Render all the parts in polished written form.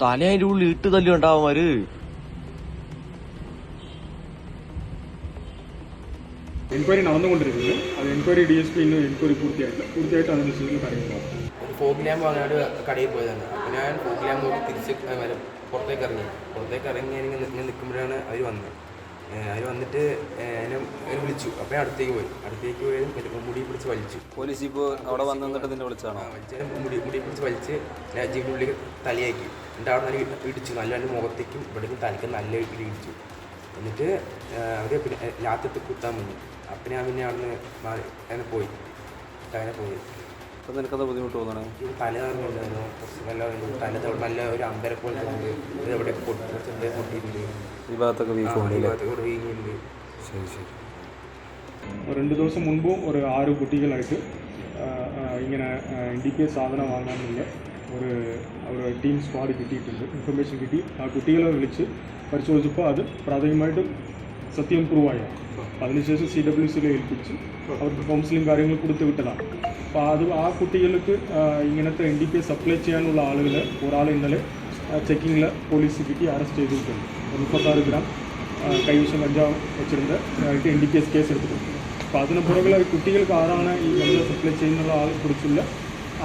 തല അതിന്റെ ഉള്ളിൽ ഇട്ട് തല്ലി ഉണ്ടാവുമാര്. എൻക്വയറി നടന്നുകൊണ്ടിരിക്കുന്നത്. അത് എൻക്വയറി DSP ഇന്ന് എൻക്വയറി പൂർത്തിയായിട്ട് അതിനുശേഷം കാര്യങ്ങൾ ഫോഗ് ലാമ്പ് വാങ്ങാണ്ട് കടയിൽ പോയതാണ്. അപ്പോൾ ഞാൻ ഫോഗ് ലാമ്പ് നോക്കി തിരിച്ച് പുറത്തേക്ക് ഇറങ്ങി ഇങ്ങനെ നിൽക്കുമ്പോഴാണ് അവർ വന്നത്. അവർ വന്നിട്ട് എന്നെ വിളിച്ചു. അപ്പോൾ ഞാൻ അടുത്തേക്ക് പോയി മുടി പിടിച്ച് വലിച്ചു. പോലീസ് ഇപ്പോൾ അവിടെ വന്നിട്ട് നിന്നെ വിളിച്ചാണോ? മുടി പിടിച്ച് വലിച്ച് ജീപ്പിൻ്റെ ഉള്ളിൽ തലയാക്കി. എന്നിട്ട് അവിടെ നല്ല ഇടിച്ചു. നല്ല മുഖത്തേക്കും ഇവിടേക്കും തലയ്ക്കും നല്ല ഇടിച്ചു. എന്നിട്ട് അവർ പിന്നെ രാത്രി കുത്താൻ വന്നു. അപ്പം ഞാൻ പിന്നെ അവിടെ പോയി. അപ്പം നിനക്കത് ബുദ്ധിമുട്ട് തോന്നണേ? തല നിറഞ്ഞിട്ടുണ്ടായിരുന്നു. നല്ല നല്ല ഒരു അമ്പരം പോലെ തോന്നുന്നുണ്ട്. എവിടെ പൊട്ടിയിട്ടുണ്ട്. ഈ ഭാഗത്തൊക്കെ വീക്കുണ്ട്. ശരി. 2 ദിവസം മുൻപും ഒരു 6 കുട്ടികളായിട്ട് ഇങ്ങനെ NDPS സാധനം വാങ്ങാനുള്ള ഒരു ടീം സ്ക്വാഡ് കിട്ടിയിട്ടുണ്ട്. ഇൻഫർമേഷൻ കിട്ടി. ആ കുട്ടികളെ വിളിച്ച് പരിശോധിച്ചപ്പോൾ അത് പ്രാഥമികമായിട്ടും സത്യം പ്രൂവായി. അതിനുശേഷം CWCയിൽ ഏൽപ്പിച്ച് അവർക്ക് കൗൺസിലിംഗ് കാര്യങ്ങൾ കൊടുത്തു വിട്ടതാണ്. അപ്പോൾ ആ കുട്ടികൾക്ക് ഇങ്ങനത്തെ NDPS സപ്ലൈ ചെയ്യാനുള്ള ഒരാളെ ഇന്നലെ ചെക്കിങ്ങിൽ പോലീസ് കിട്ടി അറസ്റ്റ് ചെയ്തിട്ടുണ്ട്. 36 ഗ്രാം കൈവശം കഞ്ചാവ് വെച്ചിരുന്നത് NDPS കേസ് എടുത്തിട്ടുണ്ട്. അപ്പോൾ അതിന് പുറകിൽ കുട്ടികൾക്ക് ആരാണ് ഈ കഞ്ചാവ് സപ്ലൈ ചെയ്യുന്നുള്ള ആളെ കുറിച്ചുള്ള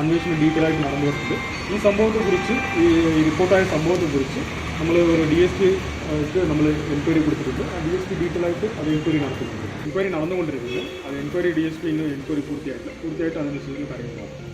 അന്വേഷണം ഡീറ്റെയിൽ ആയിട്ട് നടന്നു വരുന്നുണ്ട്. ഈ സംഭവത്തെക്കുറിച്ച് ഈ റിപ്പോർട്ടായ സംഭവത്തെക്കുറിച്ച് നമ്മൾ ഒരു DSPക്ക് നമ്മൾ എൻക്വയറി കൊടുത്തിട്ടുണ്ട്. ആ DSP ഡീറ്റെയിൽ ആയിട്ട് അത് എൻക്വയറി നടത്തുന്നുണ്ട്. എൻക്വയറി നടന്നുകൊണ്ടിരിക്കുന്നത്. അത് എൻക്വയറി DSP ഇന്ന് എൻക്വയറി പൂർത്തിയായിട്ട് അതിനുശേഷം കാര്യങ്ങൾ നോക്കും.